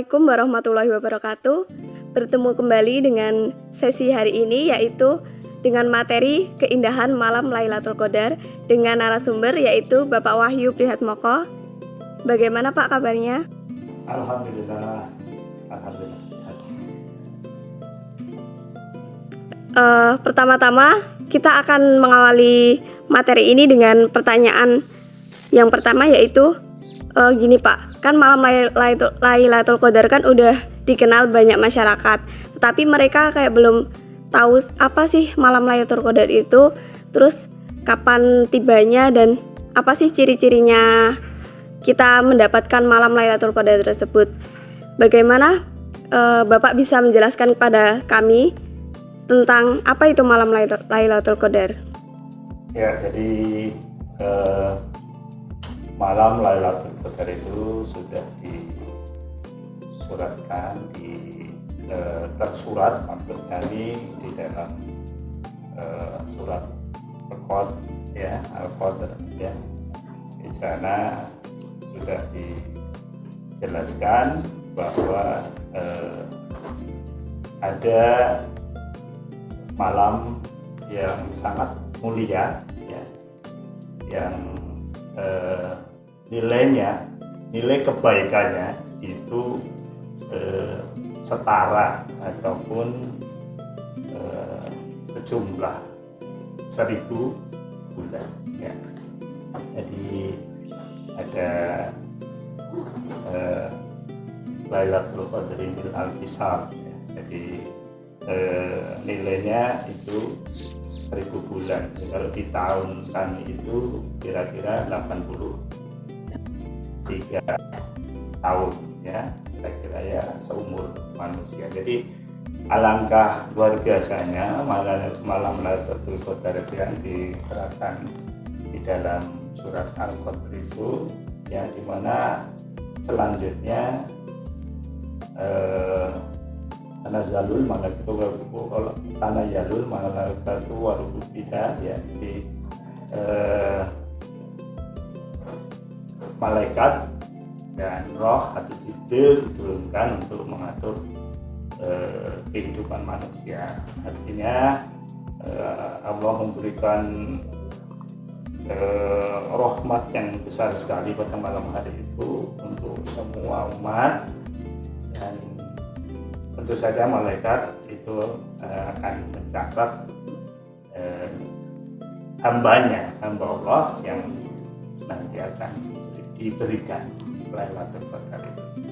Assalamualaikum warahmatullahi wabarakatuh. Bertemu kembali dengan sesi hari ini, yaitu dengan materi keindahan malam Lailatul Qadar dengan narasumber yaitu Bapak Wahyu Prihatmoko. Bagaimana Pak kabarnya? Alhamdulillah. Pertama-tama kita akan mengawali materi ini dengan pertanyaan yang pertama, yaitu gini Pak, kan malam Lailatul Qadar kan udah dikenal banyak masyarakat, tetapi mereka kayak belum tahu apa sih malam Lailatul Qadar itu, terus kapan tibanya dan apa sih ciri-cirinya kita mendapatkan malam Lailatul Qadar tersebut. Bagaimana Bapak bisa menjelaskan kepada kami tentang apa itu malam Lailatul Qadar? Ya, jadi malam Lailatul Qadar itu sudah disuratkan, tersurat maksudnya di dalam surat Al-Qadr, ya, Al-Qadr, ya. Di sana sudah dijelaskan bahwa ada malam yang sangat mulia, ya, yang nilai kebaikannya itu setara ataupun sejumlah 1000 bulan, ya. Jadi ada Lailatul Qadri bil Al-Hisab, ya. Jadi nilainya itu 1000 bulan. Jadi, kalau di tahun kan itu kira-kira 83 tahun, ya, kira-kira ya seumur manusia. Jadi alangkah luar biasanya malam Lailatul Qadar yang diterangkan di dalam surat Al-Qadr itu, ya, dimana selanjutnya Tanazzalul malaikatu waruhu fiha, ya, di malaikat dan roh atau Jibril diturunkan untuk mengatur kehidupan manusia. Artinya Allah memberikan rahmat yang besar sekali pada malam hari itu untuk semua umat, dan tentu saja malaikat itu akan mencatat hamba Allah yang nanti akan diberikan Lailatul Qadar itu,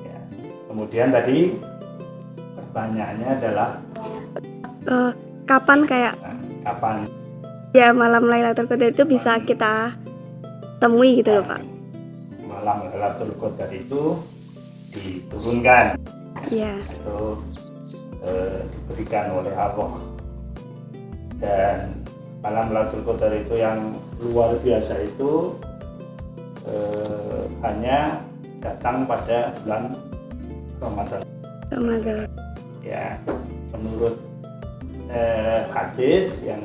ya. Kemudian tadi pertanyaannya adalah kapan ya malam Lailatul Qadar itu bisa kita temui gitu loh Pak. Malam Lailatul Qadar itu diturunkan, ya, atau diberikan oleh Allah, dan malam Lailatul Qadar itu yang luar biasa itu hanya datang pada bulan Ramadan. Ya, menurut hadis yang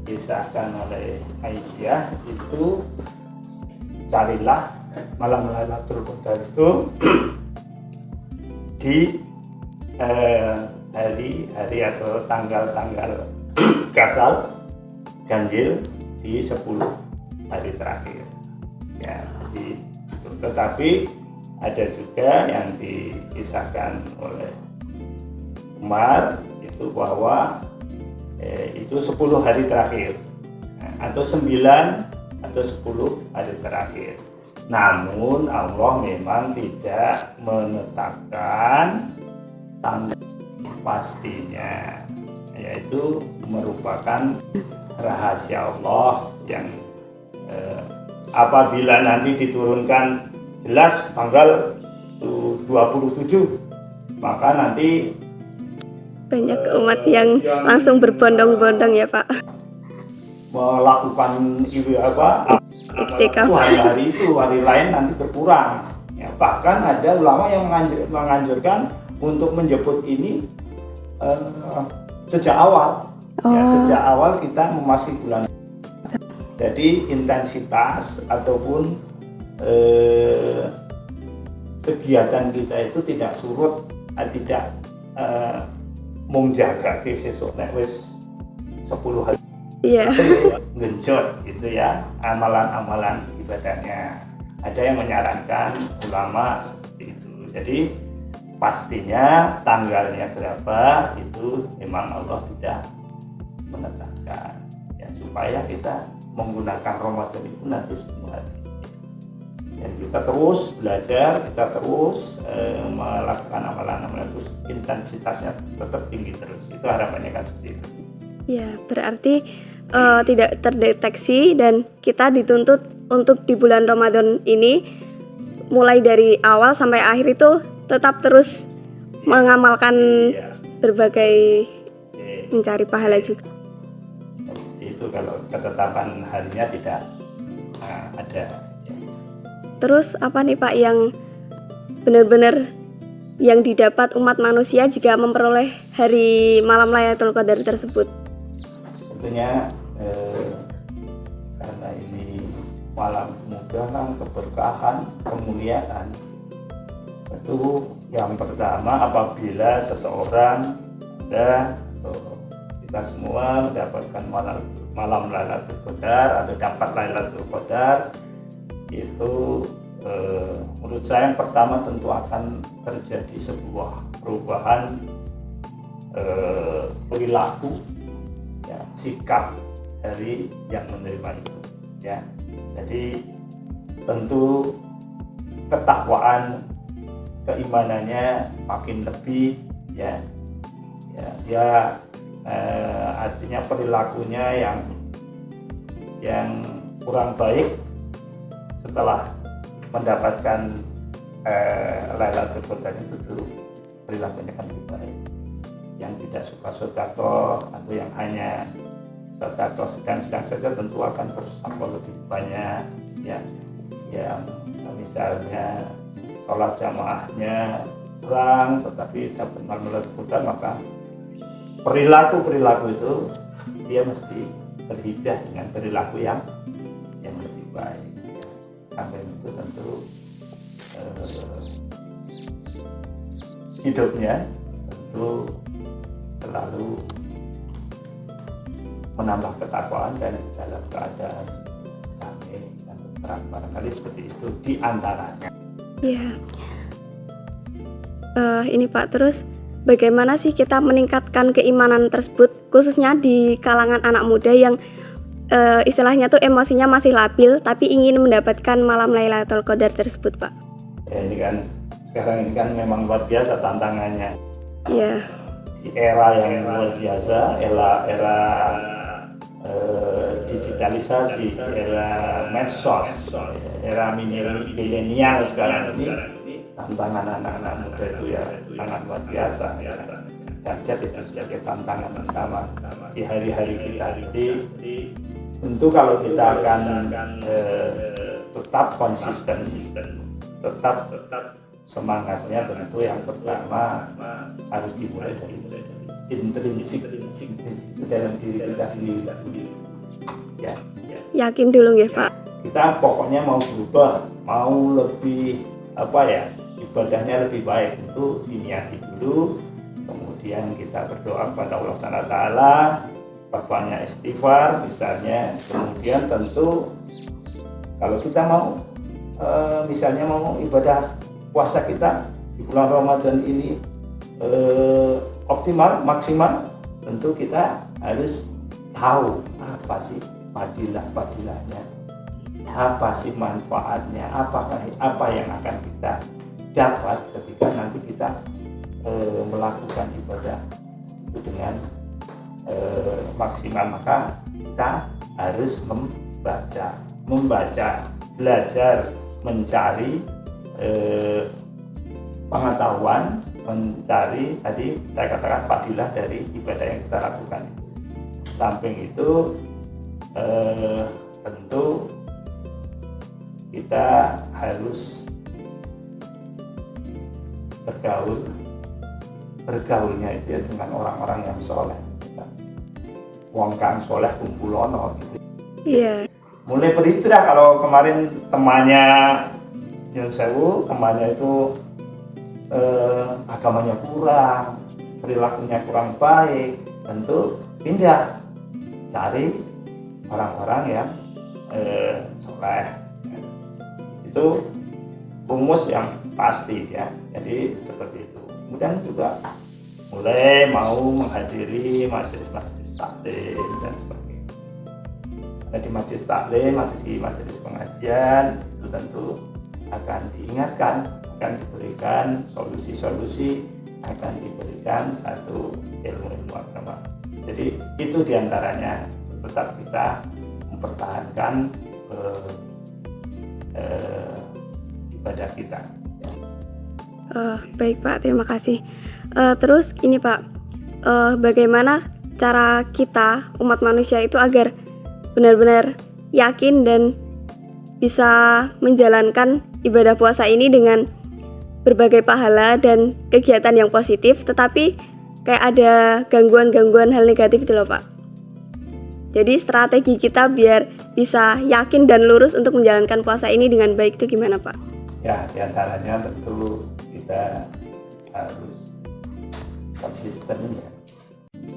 dikisahkan oleh Aisyah itu, carilah malam Lailatul Qadar itu di hari atau tanggal-tanggal kasal ganjil di 10 hari terakhir, ya. Tetapi ada juga yang dikisahkan oleh Umar itu bahwa itu 10 hari terakhir, atau 9 atau 10 hari terakhir. Namun Allah memang tidak menetapkan tanggal pastinya, yaitu merupakan rahasia Allah yang apabila nanti diturunkan jelas tanggal 27, maka nanti banyak umat yang langsung berbondong-bondong ya Pak, melakukan hari itu, hari lain nanti berkurang, ya. Bahkan ada ulama yang menganjurkan untuk menjemput ini sejak awal, ya, sejak awal kita memasuki bulan. Jadi intensitas ataupun kegiatan kita itu tidak surut, tidak menjaga sesuk nek wis 10 hari Iya. genjot gitu ya amalan-amalan ibadahnya. Ada yang menyarankan ulama seperti itu. Jadi pastinya tanggalnya berapa itu memang Allah tidak menetapkan ya, supaya kita menggunakan Ramadan itu nanti semua hari. Dan kita terus belajar, kita terus melakukan amalan-amalan, terus intensitasnya tetap tinggi terus. Itu harapannya kan seperti itu. Ya, berarti tidak terdeteksi dan kita dituntut untuk di bulan Ramadan ini mulai dari awal sampai akhir itu tetap terus mengamalkan Ya, berbagai oke. mencari pahala juga. Itu kalau ketetapan harinya tidak ada. Terus apa nih Pak yang benar-benar yang didapat umat manusia jika memperoleh hari malam Lailatul Qadar tersebut? Tentunya karena ini malam kemudahan, keberkahan, kemuliaan. Itu yang pertama, apabila seseorang kita semua mendapatkan malam Lailatul Qadar atau dapat Lailatul Qadar, itu menurut saya yang pertama tentu akan terjadi sebuah perubahan perilaku, ya, sikap dari yang menerima itu, ya. Jadi tentu ketakwaan, keimanannya makin lebih, ya, dia artinya perilakunya yang kurang baik setelah mendapatkan Lailatul Qadar itu perilakunya akan lebih baik. Yang tidak suka sedekah atau yang hanya sedekah sedang-sedang saja tentu akan bersabar lebih banyak, ya. Yang misalnya sholat jamaahnya kurang tetapi dapat Lailatul Qadar, maka perilaku itu dia mesti berhijrah dengan perilaku yang lebih baik. Sampai itu tentu hidupnya tentu selalu menambah ketakwaan dan dalam keadaan damai dan terang, barangkali seperti itu di antaranya. Ya. Ini Pak, terus bagaimana sih kita meningkatkan keimanan tersebut khususnya di kalangan anak muda yang istilahnya tuh emosinya masih labil tapi ingin mendapatkan malam Lailatul Qadar tersebut, Pak? Ya, ini kan sekarang ini kan memang luar biasa tantangannya. Iya. Di era yang luar biasa, era digitalisasi, era medsos, era milenial sekarang ini, tantangan anak-anak muda itu ya sangat luar biasa. Dahsyat itu sebagai tantangan utama di hari-hari kita. Jadi tentu kalau kita akan tetap konsisten, tetap semangatnya, tentu yang pertama harus dimulai dari intrinsik itu dalam diri kita sendiri, ya. Yakin dulu ya Pak. Kita pokoknya mau berubah, mau lebih ibadahnya lebih baik, itu diniati dulu. Kemudian kita berdoa kepada Allah SWT, banyak istighfar misalnya. Kemudian tentu kalau kita mau misalnya mau ibadah puasa kita di bulan Ramadan ini optimal, maksimal, tentu kita harus tahu apa sih fadilah-fadilahnya, apa sih manfaatnya, apa yang akan kita dapat ketika nanti kita melakukan ibadah itu dengan maksimal. Maka kita harus membaca, belajar, mencari pengetahuan, mencari tadi saya katakan fadilah dari ibadah yang kita lakukan. Samping itu tentu kita harus bergaulnya itu ya dengan orang-orang yang soleh. Wong kang soleh kumpulono gitu. Iya. Mulai berhijrah. Kalau kemarin temannya nyun sewu kemana itu agamanya kurang, perilakunya kurang baik, tentu pindah cari orang-orang yang soleh. Itu rumus yang pasti ya. Jadi seperti itu. Kemudian juga mulai mau menghadiri majelis-majelis taklim dan sebagainya. Nah, di majelis taklim atau di majelis pengajian itu tentu akan diingatkan, akan diberikan solusi-solusi, akan diberikan satu ilmu-ilmu agama. Jadi itu diantaranya tetap kita mempertahankan ibadah kita. Baik Pak, terima kasih. Terus ini Pak, bagaimana cara kita umat manusia itu agar benar-benar yakin dan bisa menjalankan ibadah puasa ini dengan berbagai pahala dan kegiatan yang positif, tetapi kayak ada gangguan-gangguan hal negatif itu loh Pak. Jadi strategi kita biar bisa yakin dan lurus untuk menjalankan puasa ini dengan baik itu gimana Pak? Ya, diantaranya tentu kita harus konsisten ya.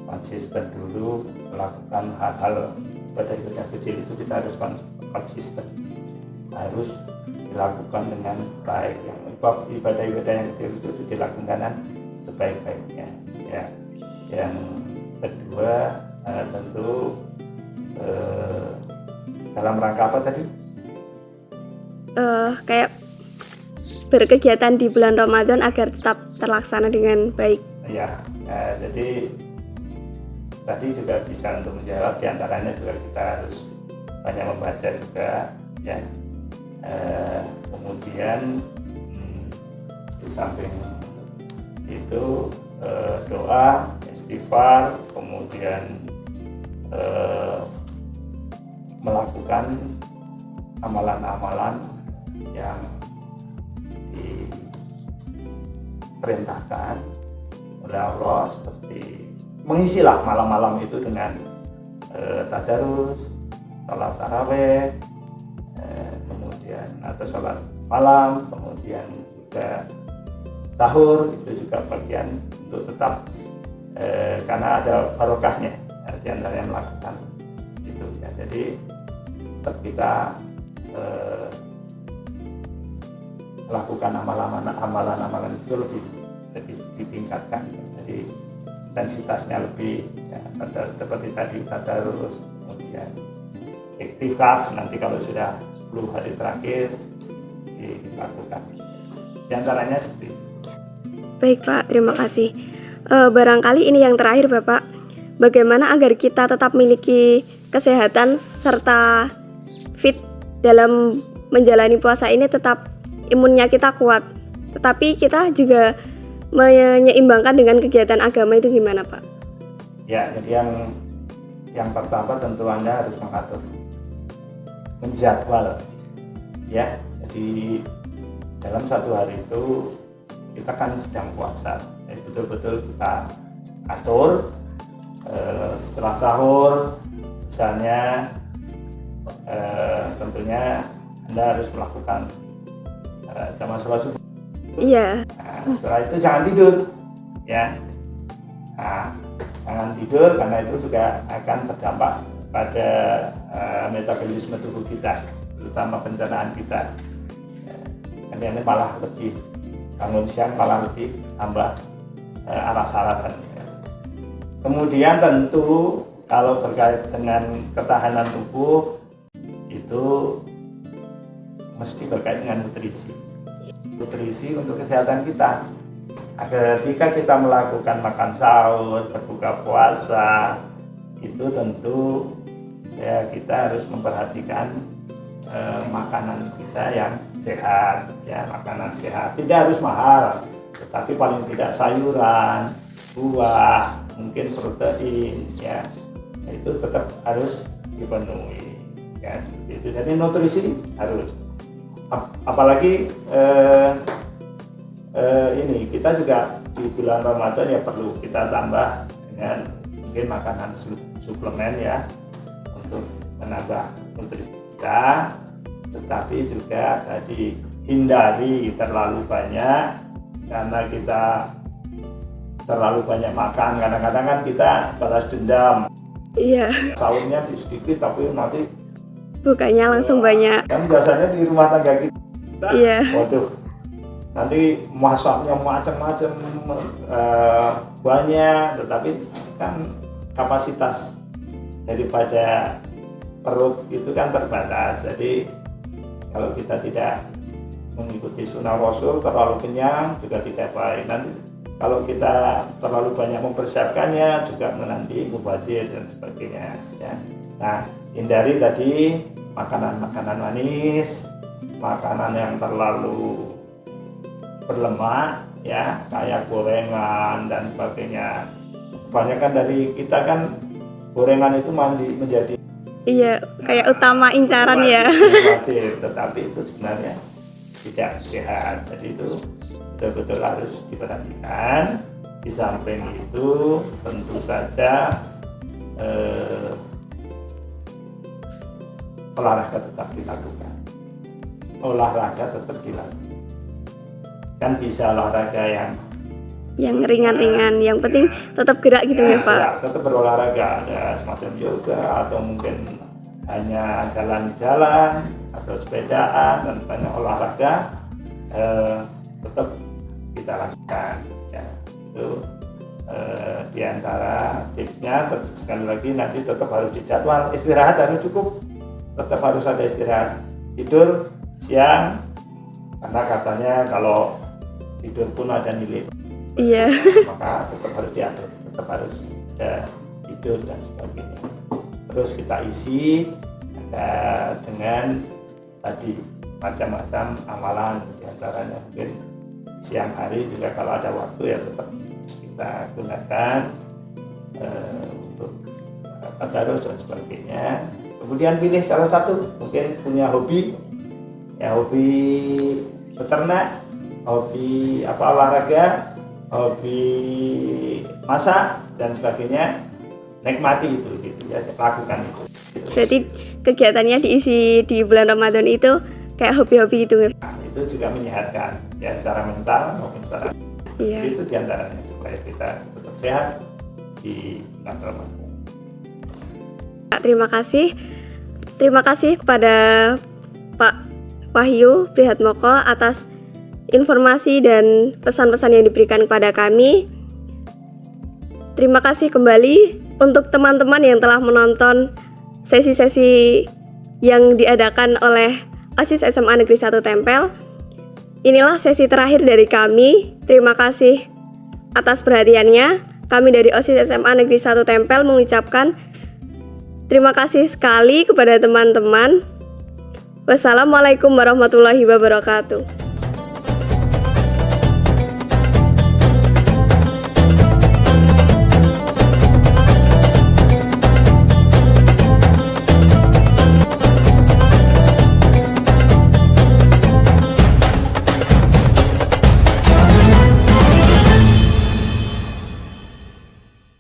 Konsisten dulu melakukan hal-hal ibadah kecil itu kita harus konsisten. Harus dilakukan dengan baik. Yang ibadah-ibadah yang kecil itu dilakukan dengan sebaik-baiknya ya. Yang kedua tentu dalam rangka apa tadi? Kayak berkegiatan di bulan Ramadan agar tetap terlaksana dengan baik. Ya, jadi tadi juga bisa untuk menjawab, diantaranya juga kita harus banyak membaca juga ya. Kemudian di samping itu doa, istighfar, kemudian melakukan amalan-amalan yang diperintahkan oleh Allah, seperti mengisilah malam-malam itu dengan tadarus, salat tarawih, kemudian atau salat malam, kemudian juga sahur, itu juga bagian untuk tetap karena ada barokahnya di antara yang melakukan itu ya. Jadi tetap kita melakukan amalan-amalan itu lebih ditingkatkan. Jadi intensitasnya lebih ya, seperti tadi tadarus, kemudian iktikaf nanti kalau sudah 10 hari terakhir dilakukan. Di antaranya seperti itu. Baik Pak, terima kasih. Barangkali ini yang terakhir Bapak, bagaimana agar kita tetap memiliki kesehatan serta fit dalam menjalani puasa ini, tetap imunnya kita kuat, tetapi kita juga menyeimbangkan dengan kegiatan agama itu gimana Pak? Ya, jadi yang pertama tentu Anda harus menjadwal ya. Jadi dalam satu hari itu kita kan sedang puasa, betul-betul kita atur. Setelah sahur misalnya tentunya Anda harus melakukan jamaah sholat subuh. Iya. Nah, setelah itu jangan tidur ya. Nah, jangan tidur karena itu juga akan berdampak pada metabolisme tubuh kita, terutama pencernaan kita. Ini malah lebih bangun siang malah lebih tambah aras-arasan ya. Kemudian tentu kalau terkait dengan ketahanan tubuh itu mesti berkait dengan nutrisi untuk kesehatan kita, agar ketika kita melakukan makan sahur, berbuka puasa itu tentu ya kita harus memperhatikan makanan kita yang sehat ya, makanan sehat tidak harus mahal, tetapi paling tidak sayuran, buah, mungkin protein ya, itu tetap harus dipenuhi ya, seperti itu. Jadi nutrisi harus, apalagi ini kita juga di bulan Ramadan ya perlu kita tambah dengan mungkin makanan suplemen ya untuk menambah nutrisi kita, tetapi juga tadi hindari terlalu banyak, karena kita terlalu banyak makan. Kadang-kadang kan kita balas dendam, Iya, sahurnya sedikit tapi nanti bukannya langsung banyak. kan biasanya di rumah tangga kita, Iya. waduh, nanti masaknya macam-macam, banyak, tetapi kan kapasitas daripada perut itu kan terbatas. Jadi kalau kita tidak mengikuti sunnah Rasul, terlalu kenyang juga tidak baik. Nanti kalau kita terlalu banyak mempersiapkannya juga menanti mubazir dan sebagainya, ya. Nah, hindari tadi makanan-makanan manis, makanan yang terlalu berlemak, ya, kayak gorengan dan sebagainya. Kebanyakan dari kita kan gorengan itu menjadi Iya, kayak utama incaran ya. wajib, tetapi itu sebenarnya tidak sehat. Jadi itu betul-betul harus diperhatikan. Di samping itu tentu saja olahraga tetap dilakukan. Olahraga tetap dilakukan. Kan bisa olahraga Yang ringan-ringan, yang penting tetap gerak gitu ya Pak. ya, tetap berolahraga, ada semacam yoga atau mungkin hanya jalan-jalan atau sepedaan dan banyak olahraga tetap kita lakukan, ya. Itu diantara tipsnya. Sekali lagi nanti tetap harus dijadwal, istirahat harus cukup, tetap harus ada istirahat, tidur siang, karena katanya kalau tidur pun ada nilai, Iya. maka tetap harus diatur, tetap harus ada tidur dan sebagainya. Terus kita isi dengan tadi macam-macam amalan, diantaranya mungkin siang hari juga kalau ada waktu ya tetap kita gunakan untuk tadarus dan sebagainya. Kemudian pilih salah satu, mungkin punya hobi, ya, hobi beternak, hobi olahraga, hobi masak dan sebagainya, nikmati itu, gitu ya, lakukan itu. Berarti kegiatannya diisi di bulan Ramadan itu kayak hobi-hobi gitu ya. Nah, itu juga menyehatkan, ya, secara mental maupun secara Iya. itu diantaranya supaya kita tetap sehat di bulan Ramadan. Pak, terima kasih kepada Pak Wahyu Prihatmoko atas informasi dan pesan-pesan yang diberikan kepada kami. Terima kasih kembali untuk teman-teman yang telah menonton sesi-sesi yang diadakan oleh OSIS SMA Negeri 1 Tempel. Inilah sesi terakhir dari kami. Terima kasih atas perhatiannya. Kami dari OSIS SMA Negeri 1 Tempel mengucapkan terima kasih sekali kepada teman-teman. Wassalamualaikum warahmatullahi wabarakatuh.